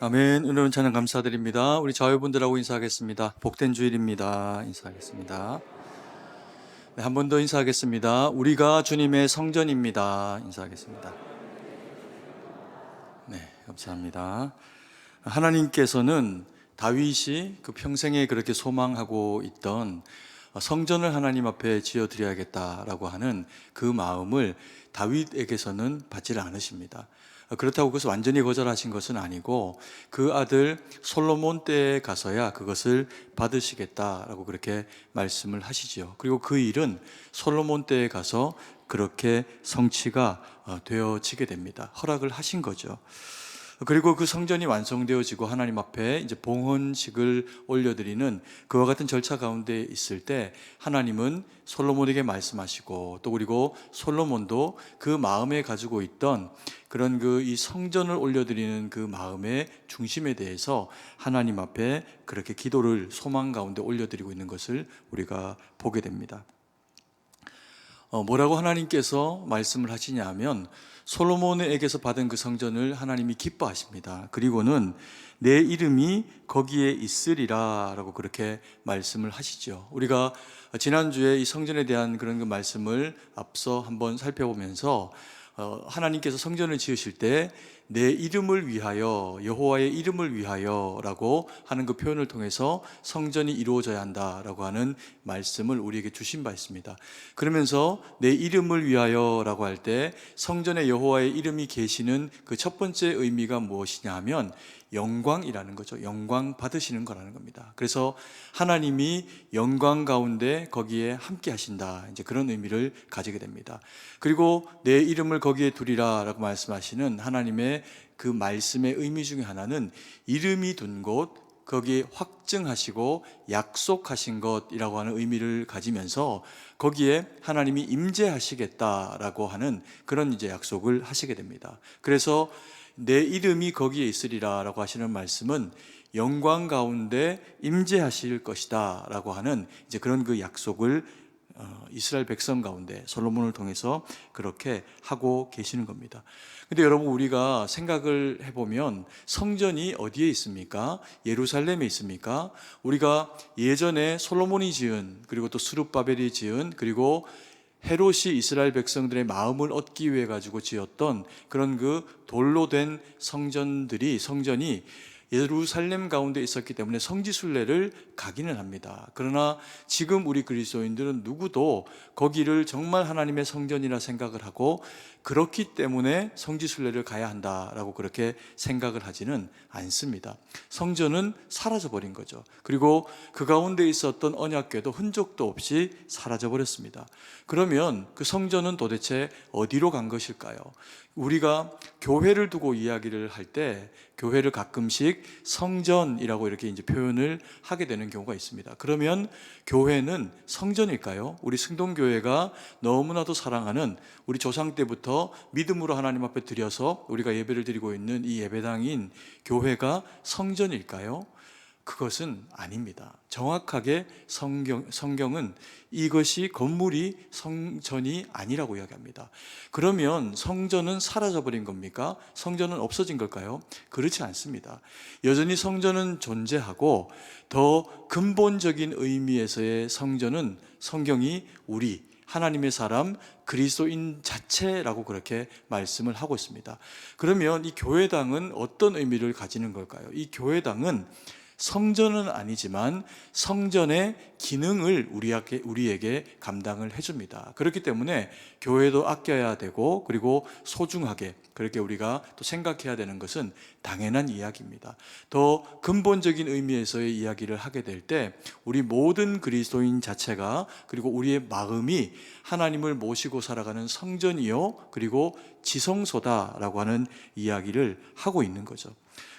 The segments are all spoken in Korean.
아멘. 은혜로운 찬양 감사드립니다. 우리 자유분들하고 인사하겠습니다. 복된 주일입니다. 인사하겠습니다. 네, 한 번 더 인사하겠습니다. 우리가 주님의 성전입니다. 인사하겠습니다. 네, 감사합니다. 하나님께서는 다윗이 그 평생에 그렇게 소망하고 있던 성전을 하나님 앞에 지어드려야겠다라고 하는 그 마음을 다윗에게서는 받지를 않으십니다. 그렇다고 그것을 완전히 거절하신 것은 아니고 그 아들 솔로몬 때에 가서야 그것을 받으시겠다라고 그렇게 말씀을 하시죠. 그리고 그 일은 솔로몬 때에 가서 그렇게 성취가 되어지게 됩니다. 허락을 하신 거죠. 그리고 그 성전이 완성되어지고 하나님 앞에 이제 봉헌식을 올려드리는 그와 같은 절차 가운데 있을 때 하나님은 솔로몬에게 말씀하시고 또 그리고 솔로몬도 그 마음에 가지고 있던 그런 이 성전을 올려드리는 그 마음의 중심에 대해서 하나님 앞에 그렇게 기도를 소망 가운데 올려드리고 있는 것을 우리가 보게 됩니다. 뭐라고 하나님께서 말씀을 하시냐 하면 솔로몬에게서 받은 그 성전을 하나님이 기뻐하십니다. 그리고는 내 이름이 거기에 있으리라 라고 그렇게 말씀을 하시죠. 우리가 지난주에 이 성전에 대한 그런 그 말씀을 앞서 한번 살펴보면서 하나님께서 성전을 지으실 때 내 이름을 위하여, 여호와의 이름을 위하여 라고 하는 그 표현을 통해서 성전이 이루어져야 한다라고 하는 말씀을 우리에게 주신 바 있습니다. 그러면서 내 이름을 위하여 라고 할 때 성전에 여호와의 이름이 계시는 그 첫 번째 의미가 무엇이냐 하면 영광이라는 거죠. 영광 받으시는 거라는 겁니다. 그래서 하나님이 영광 가운데 거기에 함께 하신다, 이제 그런 의미를 가지게 됩니다. 그리고 내 이름을 거기에 두리라 라고 말씀하시는 하나님의 그 말씀의 의미 중에 하나는 이름이 둔 곳, 거기에 확증하시고 약속하신 것이라고 하는 의미를 가지면서 거기에 하나님이 임재하시겠다라고 하는 그런 이제 약속을 하시게 됩니다. 그래서 내 이름이 거기에 있으리라 라고 하시는 말씀은 영광 가운데 임재하실 것이다 라고 하는 이제 그런 그 약속을 이스라엘 백성 가운데 솔로몬을 통해서 그렇게 하고 계시는 겁니다. 근데 여러분, 우리가 생각을 해보면 성전이 어디에 있습니까? 예루살렘에 있습니까? 우리가 예전에 솔로몬이 지은, 그리고 또 스룹바벨이 지은, 그리고 헤롯이 이스라엘 백성들의 마음을 얻기 위해 가지고 지었던 그런 그 돌로 된 성전이 예루살렘 가운데 있었기 때문에 성지순례를 가기는 합니다. 그러나 지금 우리 그리스도인들은 누구도 거기를 정말 하나님의 성전이라 생각을 하고 그렇기 때문에 성지순례를 가야 한다라고 그렇게 생각을 하지는 않습니다. 성전은 사라져버린 거죠. 그리고 그 가운데 있었던 언약궤도 흔적도 없이 사라져버렸습니다. 그러면 그 성전은 도대체 어디로 간 것일까요? 우리가 교회를 두고 이야기를 할 때 교회를 가끔씩 성전이라고 이렇게 이제 표현을 하게 되는 경우가 있습니다. 그러면 교회는 성전일까요? 우리 승동교회가 너무나도 사랑하는, 우리 조상 때부터 믿음으로 하나님 앞에 드려서 우리가 예배를 드리고 있는 이 예배당인 교회가 성전일까요? 그것은 아닙니다. 정확하게 성경은 이것이 건물이 성전이 아니라고 이야기합니다. 그러면 성전은 사라져버린 겁니까? 성전은 없어진 걸까요? 그렇지 않습니다. 여전히 성전은 존재하고 더 근본적인 의미에서의 성전은 성경이 우리 하나님의 사람 그리스도인 자체라고 그렇게 말씀을 하고 있습니다. 그러면 이 교회당은 어떤 의미를 가지는 걸까요? 이 교회당은 성전은 아니지만 성전의 기능을 우리에게 감당을 해줍니다. 그렇기 때문에 교회도 아껴야 되고 그리고 소중하게 그렇게 우리가 또 생각해야 되는 것은 당연한 이야기입니다. 더 근본적인 의미에서의 이야기를 하게 될 때 우리 모든 그리스도인 자체가, 그리고 우리의 마음이 하나님을 모시고 살아가는 성전이요 그리고 지성소다라고 하는 이야기를 하고 있는 거죠.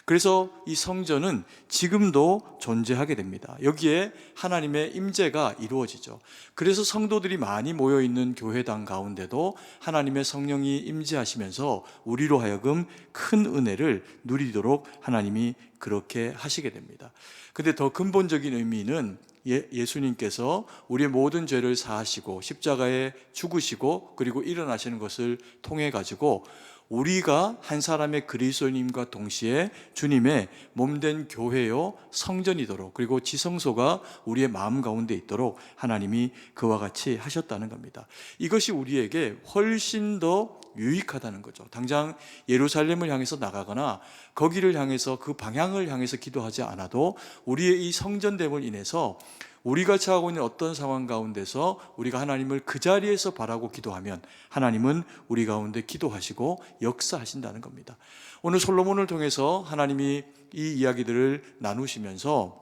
그래서 이 성전은 지금도 존재하게 됩니다. 여기에 하나님의 임재가 이루어지죠. 그래서 성도들이 많이 모여있는 교회당 가운데도 하나님의 성령이 임재하시면서 우리로 하여금 큰 은혜를 누리도록 하나님이 그렇게 하시게 됩니다. 근데 더 근본적인 의미는 예수님께서 우리의 모든 죄를 사하시고 십자가에 죽으시고 그리고 일어나시는 것을 통해 가지고 우리가 한 사람의 그리스도인과 동시에 주님의 몸된 교회요 성전이도록, 그리고 지성소가 우리의 마음 가운데 있도록 하나님이 그와 같이 하셨다는 겁니다. 이것이 우리에게 훨씬 더 유익하다는 거죠. 당장 예루살렘을 향해서 나가거나 거기를 향해서, 그 방향을 향해서 기도하지 않아도 우리의 이 성전됨을 인해서 우리가 처하고 있는 어떤 상황 가운데서 우리가 하나님을 그 자리에서 바라고 기도하면 하나님은 우리 가운데 기도하시고 역사하신다는 겁니다. 오늘 솔로몬을 통해서 하나님이 이 이야기들을 나누시면서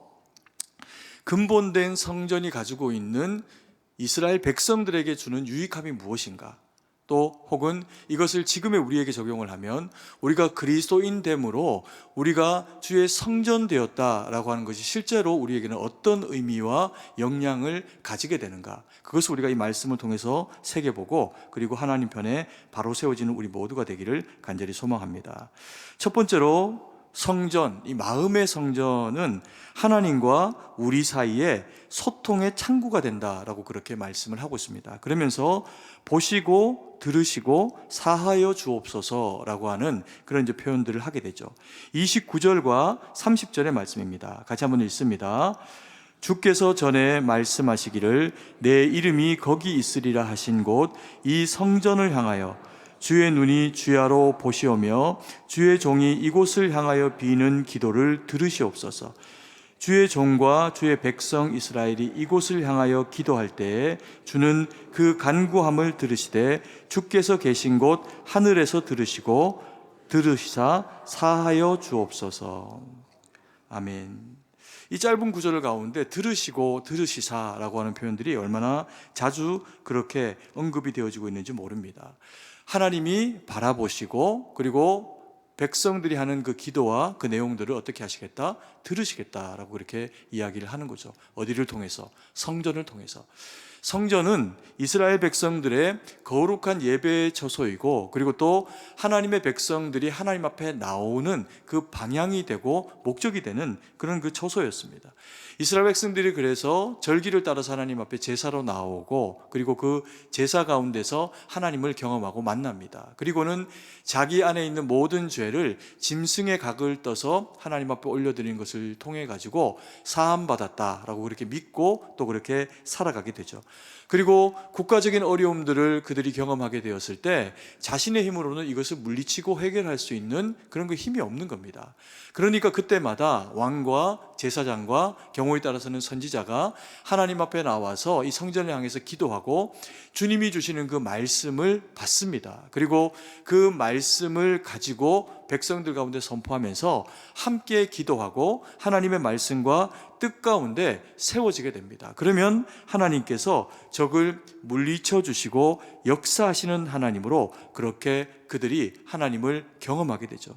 근본된 성전이 가지고 있는 이스라엘 백성들에게 주는 유익함이 무엇인가, 또 혹은 이것을 지금의 우리에게 적용을 하면 우리가 그리스도인됨으로 우리가 주의 성전 되었다라고 하는 것이 실제로 우리에게는 어떤 의미와 영향을 가지게 되는가, 그것을 우리가 이 말씀을 통해서 새겨보고 그리고 하나님 편에 바로 세워지는 우리 모두가 되기를 간절히 소망합니다. 첫 번째로 성전, 이 마음의 성전은 하나님과 우리 사이에 소통의 창구가 된다라고 그렇게 말씀을 하고 있습니다. 그러면서 보시고 들으시고 사하여 주옵소서라고 하는 그런 이제 표현들을 하게 되죠. 29절과 30절의 말씀입니다. 같이 한번 읽습니다. 주께서 전에 말씀하시기를 내 이름이 거기 있으리라 하신 곳 이 성전을 향하여 주의 눈이 주야로 보시오며 주의 종이 이곳을 향하여 비는 기도를 들으시옵소서. 주의 종과 주의 백성 이스라엘이 이곳을 향하여 기도할 때에 주는 그 간구함을 들으시되 주께서 계신 곳 하늘에서 들으시고 들으시사 사하여 주옵소서. 아멘. 이 짧은 구절 가운데 들으시고 들으시사라고 하는 표현들이 얼마나 자주 그렇게 언급이 되어지고 있는지 모릅니다. 하나님이 바라보시고 그리고 백성들이 하는 그 기도와 그 내용들을 어떻게 하시겠다? 들으시겠다라고 그렇게 이야기를 하는 거죠. 어디를 통해서? 성전을 통해서. 성전은 이스라엘 백성들의 거룩한 예배의 처소이고, 그리고 또 하나님의 백성들이 하나님 앞에 나오는 그 방향이 되고 목적이 되는 그런 그 처소였습니다. 이스라엘 백성들이 그래서 절기를 따라서 하나님 앞에 제사로 나오고, 그리고 그 제사 가운데서 하나님을 경험하고 만납니다. 그리고는 자기 안에 있는 모든 죄를 짐승의 각을 떠서 하나님 앞에 올려드리는 것을 통해 가지고 사함받았다라고 그렇게 믿고 또 그렇게 살아가게 되죠. 그리고 국가적인 어려움들을 그들이 경험하게 되었을 때 자신의 힘으로는 이것을 물리치고 해결할 수 있는 그런 그 힘이 없는 겁니다. 그러니까 그때마다 왕과 제사장과 경우에 따라서는 선지자가 하나님 앞에 나와서 이 성전을 향해서 기도하고 주님이 주시는 그 말씀을 받습니다. 그리고 그 말씀을 가지고 백성들 가운데 선포하면서 함께 기도하고 하나님의 말씀과 뜻 가운데 세워지게 됩니다. 그러면 하나님께서 적을 물리쳐 주시고 역사하시는 하나님으로 그렇게 그들이 하나님을 경험하게 되죠.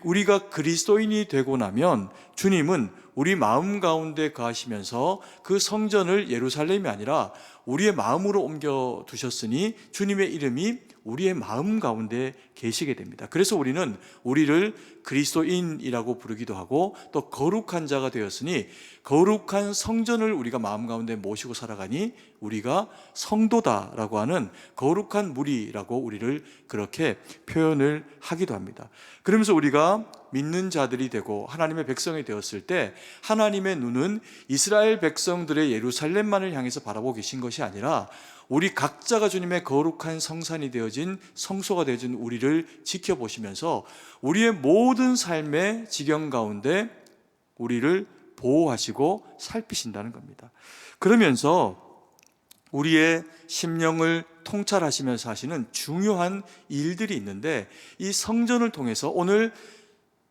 우리가 그리스도인이 되고 나면 주님은 우리 마음 가운데 거하시면서 그 성전을 예루살렘이 아니라 우리의 마음으로 옮겨 두셨으니 주님의 이름이 우리의 마음 가운데 계시게 됩니다. 그래서 우리는 우리를 그리스도인이라고 부르기도 하고 또 거룩한 자가 되었으니 거룩한 성전을 우리가 마음 가운데 모시고 살아가니 우리가 성도다라고 하는 거룩한 무리라고 우리를 그렇게 표현을 하기도 합니다. 그러면서 우리가 믿는 자들이 되고 하나님의 백성이 되었을 때 하나님의 눈은 이스라엘 백성들의 예루살렘만을 향해서 바라보고 계신 것이 아니라 우리 각자가 주님의 거룩한 성산이 되어진 성소가 되어진 우리를 지켜보시면서 우리의 모든 삶의 지경 가운데 우리를 보호하시고 살피신다는 겁니다. 그러면서 우리의 심령을 통찰하시면서 하시는 중요한 일들이 있는데 이 성전을 통해서 오늘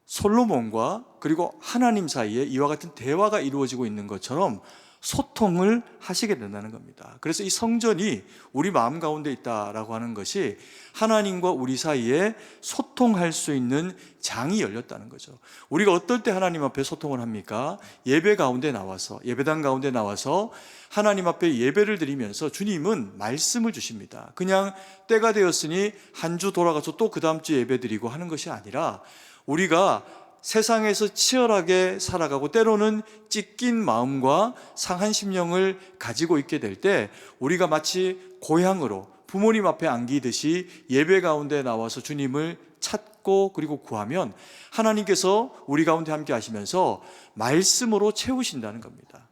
솔로몬과 그리고 하나님 사이에 이와 같은 대화가 이루어지고 있는 것처럼 소통을 하시게 된다는 겁니다. 그래서 이 성전이 우리 마음 가운데 있다라고 하는 것이 하나님과 우리 사이에 소통할 수 있는 장이 열렸다는 거죠. 우리가 어떨 때 하나님 앞에 소통을 합니까? 예배 가운데 나와서, 예배당 가운데 나와서 하나님 앞에 예배를 드리면서 주님은 말씀을 주십니다. 그냥 때가 되었으니 한 주 돌아가서 또 그 다음 주 예배 드리고 하는 것이 아니라 우리가 세상에서 치열하게 살아가고 때로는 찢긴 마음과 상한 심령을 가지고 있게 될 때 우리가 마치 고향으로 부모님 앞에 안기듯이 예배 가운데 나와서 주님을 찾고 그리고 구하면 하나님께서 우리 가운데 함께 하시면서 말씀으로 채우신다는 겁니다.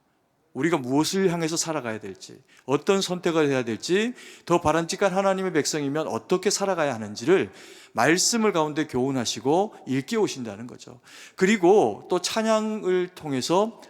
우리가 무엇을 향해서 살아가야 될지, 어떤 선택을 해야 될지, 더 바람직한 하나님의 백성이면 어떻게 살아가야 하는지를 말씀을 가운데 교훈하시고 일깨우신다는 거죠. 그리고 또 찬양을 통해서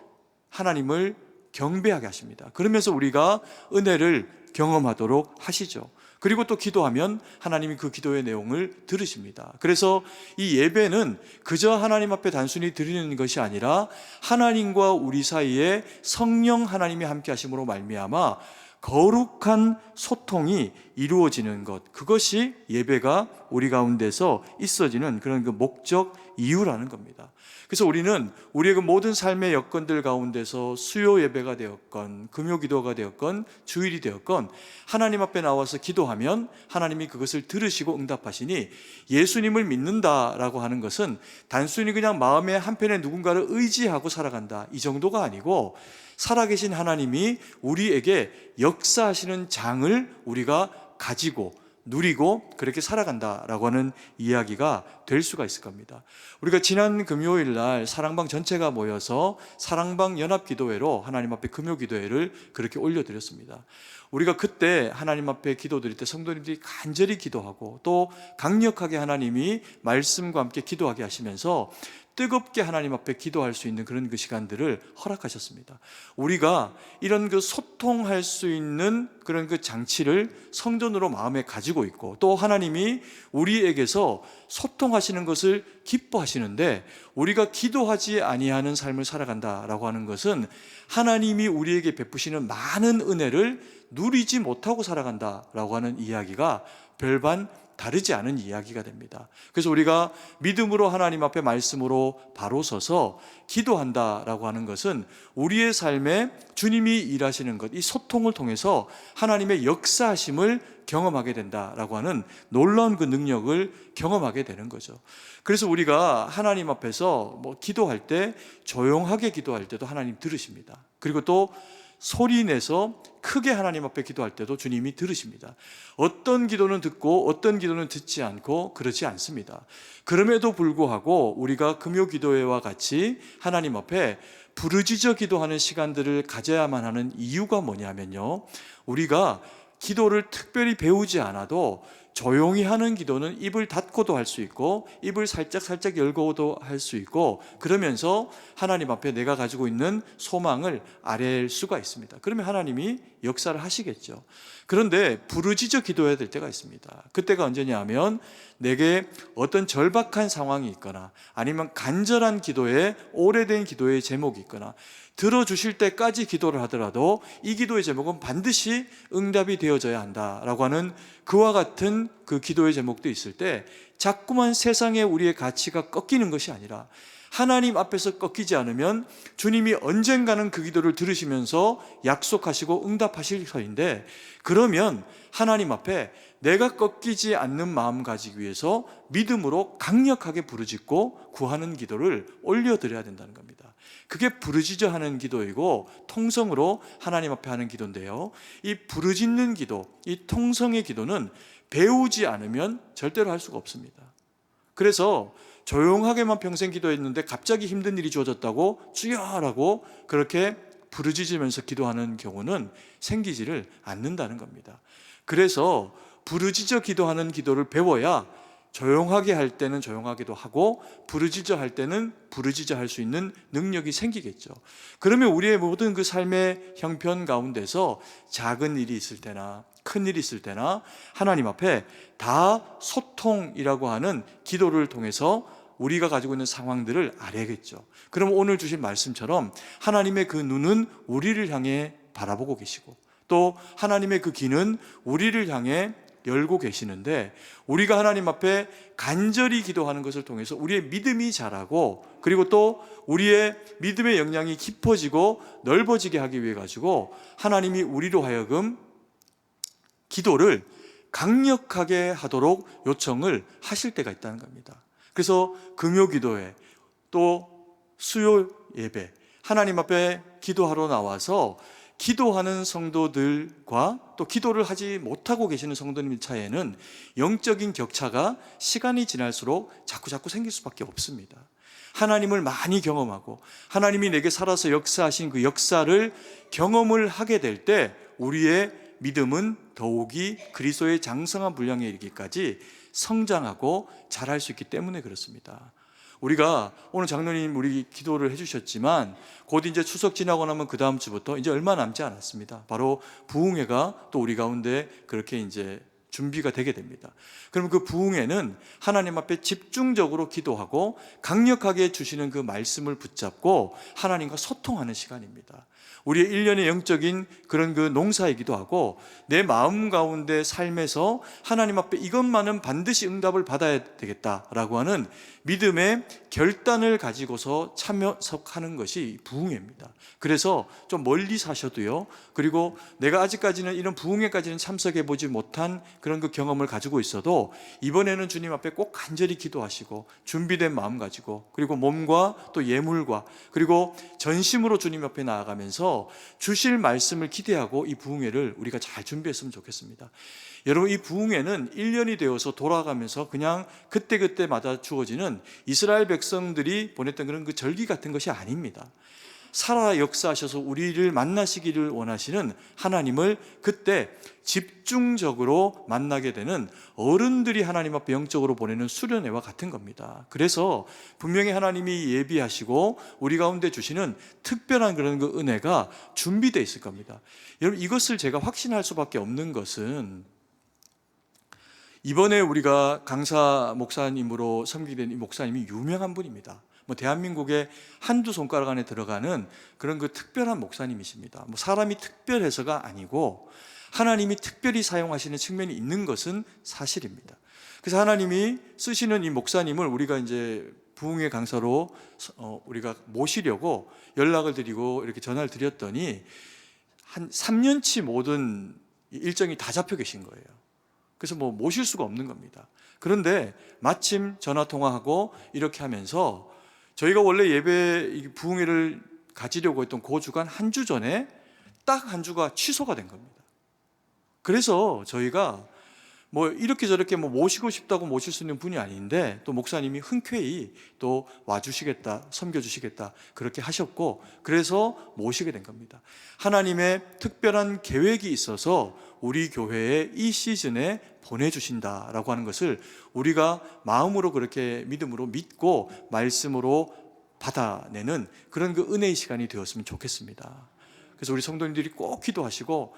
하나님을 경배하게 하십니다. 그러면서 우리가 은혜를 경험하도록 하시죠. 그리고 또 기도하면 하나님이 그 기도의 내용을 들으십니다. 그래서 이 예배는 그저 하나님 앞에 단순히 드리는 것이 아니라 하나님과 우리 사이에 성령 하나님이 함께 하심으로 말미암아 거룩한 소통이 이루어지는 것, 그것이 예배가 우리 가운데서 있어지는 그런 그 목적 이유라는 겁니다. 그래서 우리는 우리의 그 모든 삶의 여건들 가운데서 수요 예배가 되었건 금요 기도가 되었건 주일이 되었건 하나님 앞에 나와서 기도하면 하나님이 그것을 들으시고 응답하시니, 예수님을 믿는다라고 하는 것은 단순히 그냥 마음의 한편에 누군가를 의지하고 살아간다 이 정도가 아니고, 살아계신 하나님이 우리에게 역사하시는 장을 우리가 가지고 누리고 그렇게 살아간다라고 하는 이야기가 될 수가 있을 겁니다. 우리가 지난 금요일 날 사랑방 전체가 모여서 사랑방 연합기도회로 하나님 앞에 금요기도회를 그렇게 올려드렸습니다. 우리가 그때 하나님 앞에 기도드릴 때 성도님들이 간절히 기도하고 또 강력하게 하나님이 말씀과 함께 기도하게 하시면서 뜨겁게 하나님 앞에 기도할 수 있는 그런 그 시간들을 허락하셨습니다. 우리가 이런 그 소통할 수 있는 그런 그 장치를 성전으로 마음에 가지고 있고, 또 하나님이 우리에게서 소통하시는 것을 기뻐하시는데 우리가 기도하지 아니하는 삶을 살아간다라고 하는 것은 하나님이 우리에게 베푸시는 많은 은혜를 누리지 못하고 살아간다라고 하는 이야기가 별반 다르지 않은 이야기가 됩니다. 그래서 우리가 믿음으로 하나님 앞에 말씀으로 바로 서서 기도한다라고 하는 것은 우리의 삶에 주님이 일하시는 것, 이 소통을 통해서 하나님의 역사하심을 경험하게 된다라고 하는 놀라운 그 능력을 경험하게 되는 거죠. 그래서 우리가 하나님 앞에서 기도할 때 조용하게 기도할 때도 하나님 들으십니다. 그리고 또 소리 내서 크게 하나님 앞에 기도할 때도 주님이 들으십니다. 어떤 기도는 듣고 어떤 기도는 듣지 않고 그렇지 않습니다. 그럼에도 불구하고 우리가 금요 기도회와 같이 하나님 앞에 부르짖어 기도하는 시간들을 가져야만 하는 이유가 뭐냐면요, 우리가 기도를 특별히 배우지 않아도 조용히 하는 기도는 입을 닫고도 할 수 있고 입을 살짝 열고도 할 수 있고, 그러면서 하나님 앞에 내가 가지고 있는 소망을 아뢰일 수가 있습니다. 그러면 하나님이 역사를 하시겠죠. 그런데 부르짖어 기도해야 될 때가 있습니다. 그때가 언제냐 하면 내게 어떤 절박한 상황이 있거나 아니면 간절한 기도에 오래된 기도의 제목이 있거나 들어주실 때까지 기도를 하더라도 이 기도의 제목은 반드시 응답이 되어져야 한다라고 하는 그와 같은 그 기도의 제목도 있을 때, 자꾸만 세상에 우리의 가치가 꺾이는 것이 아니라 하나님 앞에서 꺾이지 않으면 주님이 언젠가는 그 기도를 들으시면서 약속하시고 응답하실 터인데, 그러면 하나님 앞에 내가 꺾이지 않는 마음 가지기 위해서 믿음으로 강력하게 부르짖고 구하는 기도를 올려드려야 된다는 겁니다. 그게 부르짖어 하는 기도이고 통성으로 하나님 앞에 하는 기도인데요, 이 부르짖는 기도, 이 통성의 기도는 배우지 않으면 절대로 할 수가 없습니다. 그래서 조용하게만 평생 기도했는데 갑자기 힘든 일이 주어졌다고 주여라고 그렇게 부르짖으면서 기도하는 경우는 생기지를 않는다는 겁니다. 그래서 부르짖어 기도하는 기도를 배워야 조용하게 할 때는 조용하게도 하고 부르짖어 할 때는 부르짖어 할 수 있는 능력이 생기겠죠. 그러면 우리의 모든 그 삶의 형편 가운데서 작은 일이 있을 때나 큰 일이 있을 때나 하나님 앞에 다 소통이라고 하는 기도를 통해서 우리가 가지고 있는 상황들을 알아야겠죠. 그럼 오늘 주신 말씀처럼 하나님의 그 눈은 우리를 향해 바라보고 계시고 또 하나님의 그 귀는 우리를 향해 열고 계시는데, 우리가 하나님 앞에 간절히 기도하는 것을 통해서 우리의 믿음이 자라고 그리고 또 우리의 믿음의 역량이 깊어지고 넓어지게 하기 위해 가지고 하나님이 우리로 하여금 기도를 강력하게 하도록 요청을 하실 때가 있다는 겁니다. 그래서 금요 기도회 또 수요 예배, 하나님 앞에 기도하러 나와서 기도하는 성도들과 또 기도를 하지 못하고 계시는 성도님 차이에는 영적인 격차가 시간이 지날수록 자꾸 생길 수밖에 없습니다. 하나님을 많이 경험하고 하나님이 내게 살아서 역사하신 그 역사를 경험을 하게 될 때 우리의 믿음은 더욱이 그리스도의 장성한 분량에 이르기까지 성장하고 자랄 수 있기 때문에 그렇습니다. 우리가 오늘 장로님 우리 기도를 해주셨지만 곧 이제 추석 지나고 나면 그 다음 주부터 이제 얼마 남지 않았습니다. 바로 부흥회가 또 우리 가운데 그렇게 이제 준비가 되게 됩니다. 그러면 그 부흥회는 하나님 앞에 집중적으로 기도하고 강력하게 주시는 그 말씀을 붙잡고 하나님과 소통하는 시간입니다. 우리의 일련의 영적인 그런 그 농사이기도 하고 내 마음 가운데 삶에서 하나님 앞에 이것만은 반드시 응답을 받아야 되겠다라고 하는 믿음의 결단을 가지고서 참여하는 것이 부흥회입니다. 그래서 좀 멀리 사셔도요, 그리고 내가 아직까지는 이런 부흥회까지는 참석해 보지 못한 그런 그 경험을 가지고 있어도 이번에는 주님 앞에 꼭 간절히 기도하시고 준비된 마음 가지고 그리고 몸과 또 예물과 그리고 전심으로 주님 앞에 나아가면서 주실 말씀을 기대하고 이 부흥회를 우리가 잘 준비했으면 좋겠습니다. 여러분, 이 부흥회는 1년이 되어서 돌아가면서 그냥 그때그때마다 주어지는 이스라엘 백성들이 보냈던 그런 그 절기 같은 것이 아닙니다. 살아 역사하셔서 우리를 만나시기를 원하시는 하나님을 그때 집중적으로 만나게 되는 어른들이 하나님 앞에 영적으로 보내는 수련회와 같은 겁니다. 그래서 분명히 하나님이 예비하시고 우리 가운데 주시는 특별한 그런 그 은혜가 준비되어 있을 겁니다. 여러분, 이것을 제가 확신할 수밖에 없는 것은 이번에 우리가 강사 목사님으로 섬기게 된 이 목사님이 유명한 분입니다. 대한민국의 한두 손가락 안에 들어가는 그런 그 특별한 목사님이십니다. 사람이 특별해서가 아니고 하나님이 특별히 사용하시는 측면이 있는 것은 사실입니다. 그래서 하나님이 쓰시는 이 목사님을 우리가 이제 부흥회 강사로 우리가 모시려고 연락을 드리고 이렇게 전화를 드렸더니 한 3년치 모든 일정이 다 잡혀 계신 거예요. 그래서 모실 수가 없는 겁니다. 그런데 마침 전화 통화하고 이렇게 하면서 저희가 원래 예배 부흥회를 가지려고 했던 그 주간 한 주 전에 딱 한 주가 취소가 된 겁니다. 그래서 저희가 이렇게 저렇게 모시고 싶다고 모실 수 있는 분이 아닌데 또 목사님이 흔쾌히 또 와주시겠다, 섬겨주시겠다 그렇게 하셨고 그래서 모시게 된 겁니다. 하나님의 특별한 계획이 있어서 우리 교회에 이 시즌에 보내주신다라고 하는 것을 우리가 마음으로 그렇게 믿음으로 믿고 말씀으로 받아내는 그런 그 은혜의 시간이 되었으면 좋겠습니다. 그래서 우리 성도님들이 꼭 기도하시고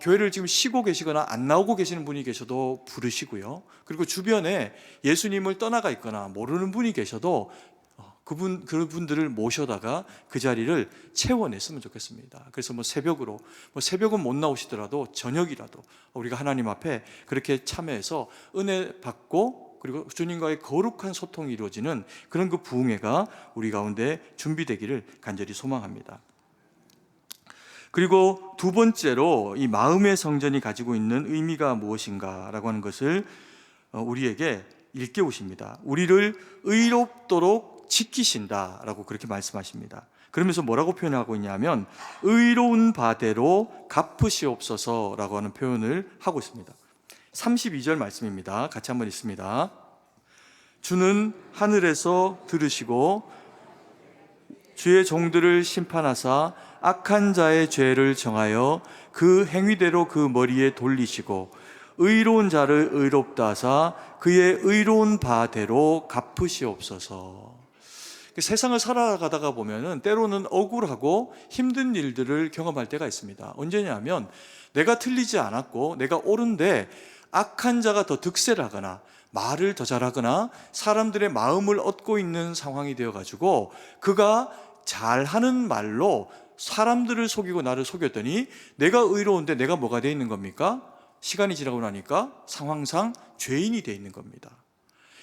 교회를 지금 쉬고 계시거나 안 나오고 계시는 분이 계셔도 부르시고요. 그리고 주변에 예수님을 떠나가 있거나 모르는 분이 계셔도 그분들을 모셔다가 그 자리를 채워냈으면 좋겠습니다. 그래서 새벽으로, 새벽은 못 나오시더라도 저녁이라도 우리가 하나님 앞에 그렇게 참여해서 은혜 받고 그리고 주님과의 거룩한 소통이 이루어지는 그런 그 부흥회가 우리 가운데 준비되기를 간절히 소망합니다. 그리고 두 번째로 이 마음의 성전이 가지고 있는 의미가 무엇인가라고 하는 것을 우리에게 일깨우십니다. 우리를 의롭도록 지키신다라고 그렇게 말씀하십니다. 그러면서 뭐라고 표현하고 있냐면 의로운 바대로 갚으시옵소서라고 하는 표현을 하고 있습니다. 32절 말씀입니다. 같이 한번 읽습니다. 주는 하늘에서 들으시고 주의 종들을 심판하사 악한 자의 죄를 정하여 그 행위대로 그 머리에 돌리시고 의로운 자를 의롭다 하사 그의 의로운 바대로 갚으시옵소서. 세상을 살아가다가 보면은 때로는 억울하고 힘든 일들을 경험할 때가 있습니다. 언제냐면 내가 틀리지 않았고 내가 옳은데 악한 자가 더 득세를 하거나 말을 더 잘하거나 사람들의 마음을 얻고 있는 상황이 되어가지고 그가 잘하는 말로 사람들을 속이고 나를 속였더니 내가 의로운데 내가 뭐가 되어 있는 겁니까? 시간이 지나고 나니까 상황상 죄인이 되어 있는 겁니다.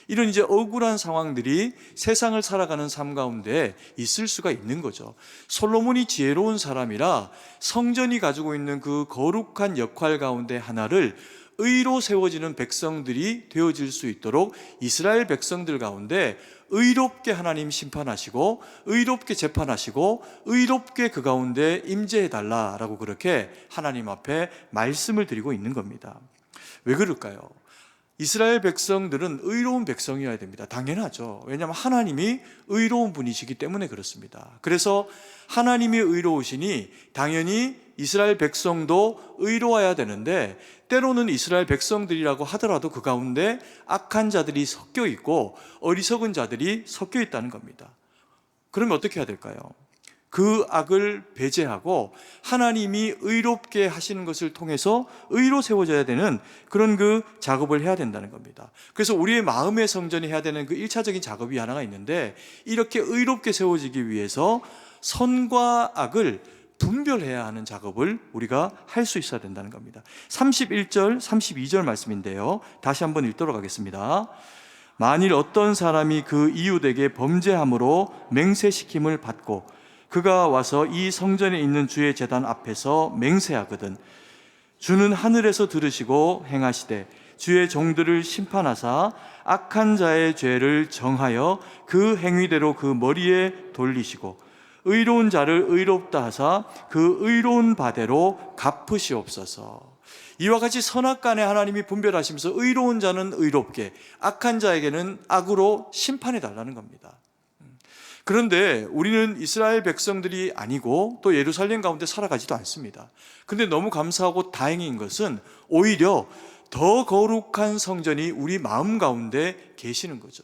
이런 이제 억울한 상황들이 세상을 살아가는 삶 가운데 있을 수가 있는 거죠. 솔로몬이 지혜로운 사람이라 성전이 가지고 있는 그 거룩한 역할 가운데 하나를 의로 세워지는 백성들이 되어질 수 있도록 이스라엘 백성들 가운데 의롭게 하나님 심판하시고 의롭게 재판하시고 의롭게 그 가운데 임재해 달라라고 그렇게 하나님 앞에 말씀을 드리고 있는 겁니다. 왜 그럴까요? 이스라엘 백성들은 의로운 백성이어야 됩니다. 당연하죠. 왜냐하면 하나님이 의로운 분이시기 때문에 그렇습니다. 그래서 하나님이 의로우시니 당연히 이스라엘 백성도 의로워야 되는데, 때로는 이스라엘 백성들이라고 하더라도 그 가운데 악한 자들이 섞여 있고 어리석은 자들이 섞여 있다는 겁니다. 그러면 어떻게 해야 될까요? 그 악을 배제하고 하나님이 의롭게 하시는 것을 통해서 의로 세워져야 되는 그런 그 작업을 해야 된다는 겁니다. 그래서 우리의 마음의 성전이 해야 되는 그 1차적인 작업이 하나가 있는데, 이렇게 의롭게 세워지기 위해서 선과 악을 분별해야 하는 작업을 우리가 할 수 있어야 된다는 겁니다. 31절, 32절 말씀인데요, 다시 한번 읽도록 하겠습니다. 만일 어떤 사람이 그 이웃에게 범죄함으로 맹세시킴을 받고 그가 와서 이 성전에 있는 주의 제단 앞에서 맹세하거든 주는 하늘에서 들으시고 행하시되 주의 종들을 심판하사 악한 자의 죄를 정하여 그 행위대로 그 머리에 돌리시고 의로운 자를 의롭다 하사 그 의로운 바대로 갚으시옵소서. 이와 같이 선악간에 하나님이 분별하시면서 의로운 자는 의롭게, 악한 자에게는 악으로 심판해 달라는 겁니다. 그런데 우리는 이스라엘 백성들이 아니고 또 예루살렘 가운데 살아가지도 않습니다. 그런데 너무 감사하고 다행인 것은 오히려 더 거룩한 성전이 우리 마음 가운데 계시는 거죠.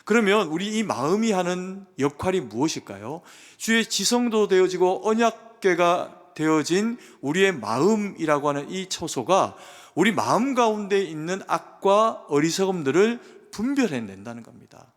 그러면 우리 이 마음이 하는 역할이 무엇일까요? 주의 지성도 되어지고 언약궤가 되어진 우리의 마음이라고 하는 이 처소가 우리 마음 가운데 있는 악과 어리석음들을 분별해낸다는 겁니다.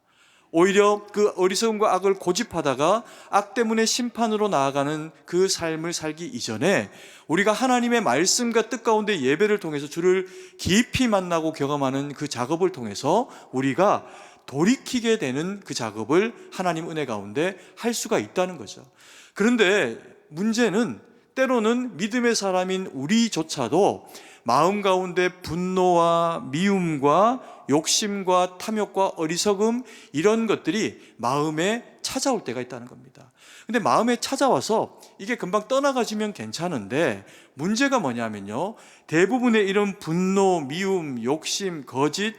오히려 그 어리석음과 악을 고집하다가 악 때문에 심판으로 나아가는 그 삶을 살기 이전에 우리가 하나님의 말씀과 뜻 가운데 예배를 통해서 주를 깊이 만나고 경험하는 그 작업을 통해서 우리가 돌이키게 되는 그 작업을 하나님 은혜 가운데 할 수가 있다는 거죠. 그런데 문제는 때로는 믿음의 사람인 우리조차도 마음 가운데 분노와 미움과 욕심과 탐욕과 어리석음, 이런 것들이 마음에 찾아올 때가 있다는 겁니다. 근데 마음에 찾아와서 이게 금방 떠나가지면 괜찮은데, 문제가 뭐냐면요, 대부분의 이런 분노, 미움, 욕심, 거짓,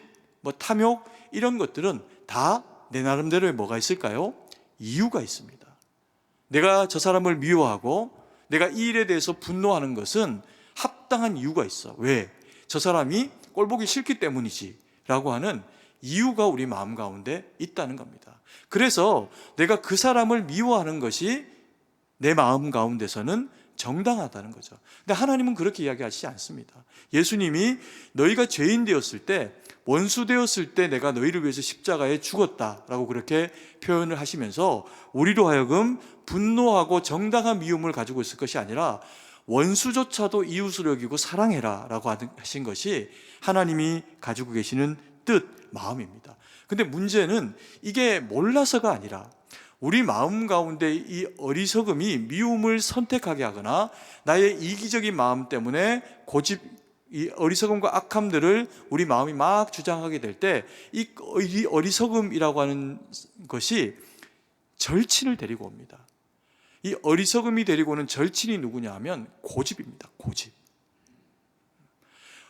탐욕, 이런 것들은 다 내 나름대로의 뭐가 있을까요? 이유가 있습니다. 내가 저 사람을 미워하고 내가 이 일에 대해서 분노하는 것은 합당한 이유가 있어. 왜? 저 사람이 꼴보기 싫기 때문이지 라고 하는 이유가 우리 마음 가운데 있다는 겁니다. 그래서 내가 그 사람을 미워하는 것이 내 마음 가운데서는 정당하다는 거죠. 근데 하나님은 그렇게 이야기하시지 않습니다. 예수님이 너희가 죄인 되었을 때, 원수 되었을 때 내가 너희를 위해서 십자가에 죽었다라고 그렇게 표현을 하시면서 우리로 하여금 분노하고 정당한 미움을 가지고 있을 것이 아니라 원수조차도 이웃을 여기고 사랑해라 라고 하신 것이 하나님이 가지고 계시는 뜻, 마음입니다. 근데 문제는 이게 몰라서가 아니라 우리 마음 가운데 이 어리석음이 미움을 선택하게 하거나 나의 이기적인 마음 때문에 고집, 이 어리석음과 악함들을 우리 마음이 막 주장하게 될 때 이 어리석음이라고 하는 것이 절친을 데리고 옵니다. 이 어리석음이 데리고 오는 절친이 누구냐 하면 고집입니다. 고집.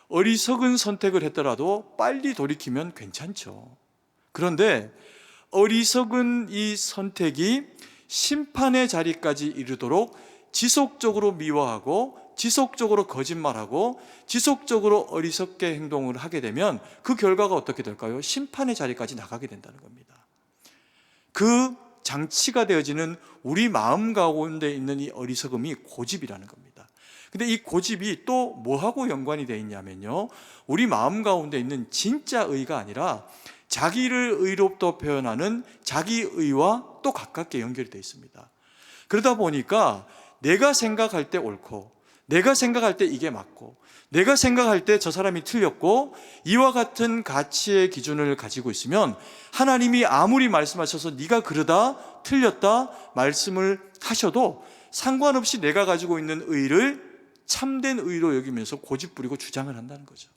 어리석은 선택을 했더라도 빨리 돌이키면 괜찮죠. 그런데 어리석은 이 선택이 심판의 자리까지 이르도록 지속적으로 미워하고 지속적으로 거짓말하고 지속적으로 어리석게 행동을 하게 되면 그 결과가 어떻게 될까요? 심판의 자리까지 나가게 된다는 겁니다. 그 장치가 되어지는 우리 마음 가운데 있는 이 어리석음이 고집이라는 겁니다. 근데 이 고집이 또 뭐하고 연관이 되어 있냐면요, 우리 마음 가운데 있는 진짜 의가 아니라 자기를 의롭다 표현하는 자기의와 또 가깝게 연결이 되어 있습니다. 그러다 보니까 내가 생각할 때 옳고 내가 생각할 때 이게 맞고 내가 생각할 때 저 사람이 틀렸고 이와 같은 가치의 기준을 가지고 있으면 하나님이 아무리 말씀하셔서 네가 그러다 틀렸다 말씀을 하셔도 상관없이 내가 가지고 있는 의를 참된 의로 여기면서 고집부리고 주장을 한다는 거죠.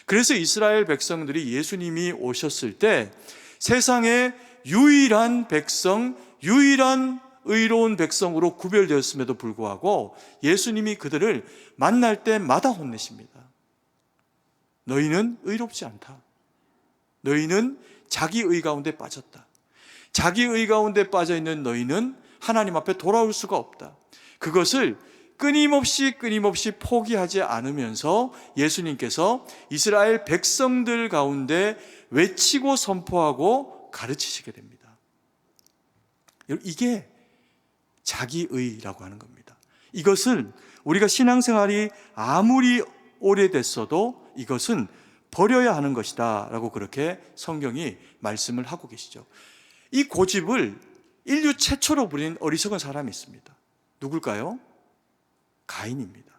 그래서 이스라엘 백성들이 예수님이 오셨을 때 세상에 유일한 백성, 유일한 의로운 백성으로 구별되었음에도 불구하고 예수님이 그들을 만날 때마다 혼내십니다. 너희는 의롭지 않다. 너희는 자기의 가운데 빠졌다. 자기의 가운데 빠져있는 너희는 하나님 앞에 돌아올 수가 없다. 그것을 끊임없이 포기하지 않으면서 예수님께서 이스라엘 백성들 가운데 외치고 선포하고 가르치시게 됩니다. 이게 자기의라고 하는 겁니다. 이것을 우리가 신앙생활이 아무리 오래됐어도 이것은 버려야 하는 것이다 라고 그렇게 성경이 말씀을 하고 계시죠. 이 고집을 인류 최초로 부린 어리석은 사람이 있습니다. 누굴까요? 가인입니다.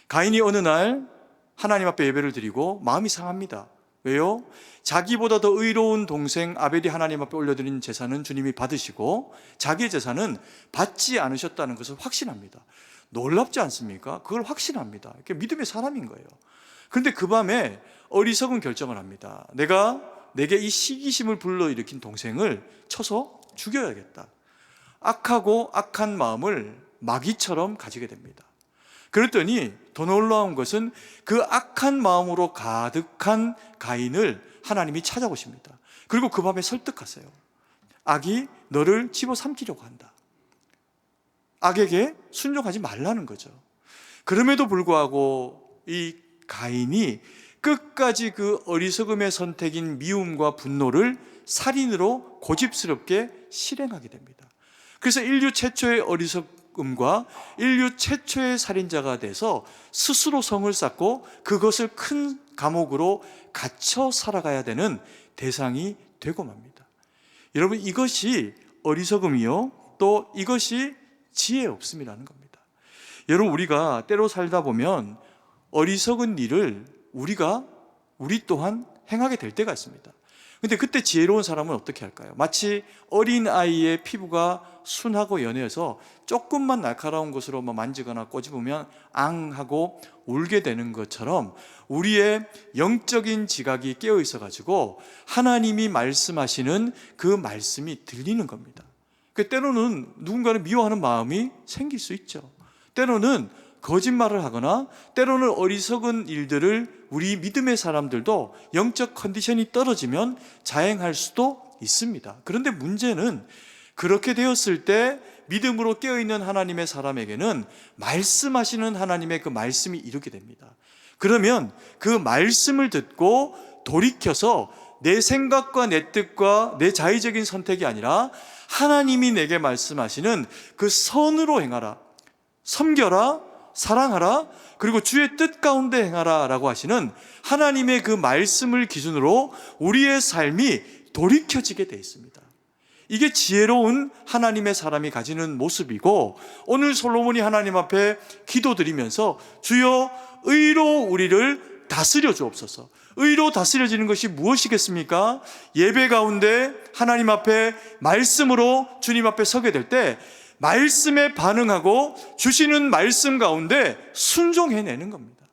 가인이 어느 날 하나님 앞에 예배를 드리고 마음이 상합니다. 왜요? 자기보다 더 의로운 동생 아벨이 하나님 앞에 올려드린 제사는 주님이 받으시고 자기의 제사는 받지 않으셨다는 것을 확신합니다. 놀랍지 않습니까? 그걸 확신합니다. 이게 믿음의 사람인 거예요. 그런데 그 밤에 어리석은 결정을 합니다. 내게 이 시기심을 불러일으킨 동생을 쳐서 죽여야겠다. 악하고 악한 마음을 마귀처럼 가지게 됩니다. 그랬더니 더 놀라운 것은 그 악한 마음으로 가득한 가인을 하나님이 찾아오십니다. 그리고 그 밤에 설득하세요. 악이 너를 집어삼키려고 한다. 악에게 순종하지 말라는 거죠. 그럼에도 불구하고 이 가인이 끝까지 그 어리석음의 선택인 미움과 분노를 살인으로 고집스럽게 실행하게 됩니다. 그래서 인류 최초의 어리석음과 인류 최초의 살인자가 돼서 스스로 성을 쌓고 그것을 큰 감옥으로 갇혀 살아가야 되는 대상이 되고 맙니다. 여러분, 이것이 어리석음이요, 또 이것이 지혜 없음이라는 겁니다. 여러분, 우리가 때로 살다 보면 어리석은 일을 우리 또한 행하게 될 때가 있습니다. 근데 그때 지혜로운 사람은 어떻게 할까요? 마치 어린아이의 피부가 순하고 연해서 조금만 날카로운 것으로 만지거나 꼬집으면 앙 하고 울게 되는 것처럼 우리의 영적인 지각이 깨어 있어 가지고 하나님이 말씀하시는 그 말씀이 들리는 겁니다. 때로는 누군가를 미워하는 마음이 생길 수 있죠. 때로는 거짓말을 하거나 때로는 어리석은 일들을 우리 믿음의 사람들도 영적 컨디션이 떨어지면 자행할 수도 있습니다. 그런데 문제는 그렇게 되었을 때 믿음으로 깨어있는 하나님의 사람에게는 말씀하시는 하나님의 그 말씀이 이르게 됩니다. 그러면 그 말씀을 듣고 돌이켜서 내 생각과 내 뜻과 내 자의적인 선택이 아니라 하나님이 내게 말씀하시는 그 선으로 행하라, 섬겨라, 사랑하라, 그리고 주의 뜻 가운데 행하라 라고 하시는 하나님의 그 말씀을 기준으로 우리의 삶이 돌이켜지게 되어 있습니다. 이게 지혜로운 하나님의 사람이 가지는 모습이고, 오늘 솔로몬이 하나님 앞에 기도드리면서 주여 의로 우리를 다스려 주옵소서. 의로 다스려지는 것이 무엇이겠습니까? 예배 가운데 하나님 앞에 말씀으로 주님 앞에 서게 될 때 말씀에 반응하고 주시는 말씀 가운데 순종해내는 겁니다.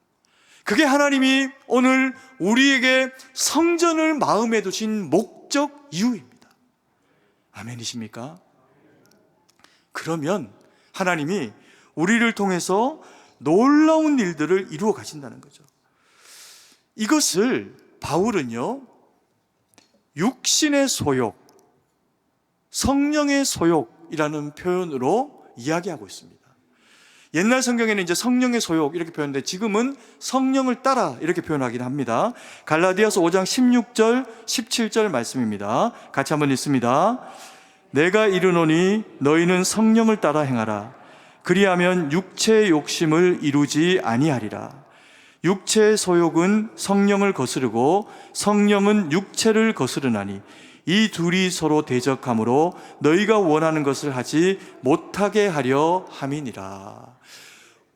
그게 하나님이 오늘 우리에게 성전을 마음에 두신 목적 이유입니다. 아멘이십니까? 그러면 하나님이 우리를 통해서 놀라운 일들을 이루어 가신다는 거죠. 이것을 바울은요, 육신의 소욕, 성령의 소욕이라는 표현으로 이야기하고 있습니다. 옛날 성경에는 이제 성령의 소욕 이렇게 표현했는데 지금은 성령을 따라 이렇게 표현하긴 합니다. 갈라디아서 5장 16절 17절 말씀입니다. 같이 한번 읽습니다. 내가 이르노니 너희는 성령을 따라 행하라. 그리하면 육체의 욕심을 이루지 아니하리라. 육체의 소욕은 성령을 거스르고 성령은 육체를 거스르나니 이 둘이 서로 대적하므로 너희가 원하는 것을 하지 못하게 하려 함이니라.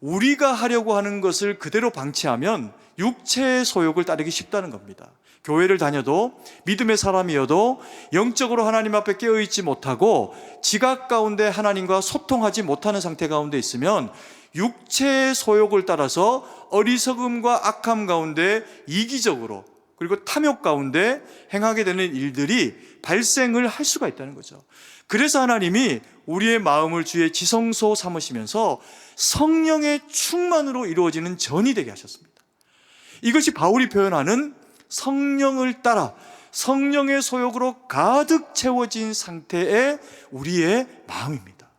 우리가 하려고 하는 것을 그대로 방치하면 육체의 소욕을 따르기 쉽다는 겁니다. 교회를 다녀도 믿음의 사람이어도 영적으로 하나님 앞에 깨어있지 못하고 지각 가운데 하나님과 소통하지 못하는 상태 가운데 있으면 육체의 소욕을 따라서 어리석음과 악함 가운데 이기적으로 그리고 탐욕 가운데 행하게 되는 일들이 발생을 할 수가 있다는 거죠. 그래서 하나님이 우리의 마음을 주의 지성소 삼으시면서 성령의 충만으로 이루어지는 전이 되게 하셨습니다. 이것이 바울이 표현하는 성령을 따라 성령의 소욕으로 가득 채워진 상태의 우리의 마음입니다.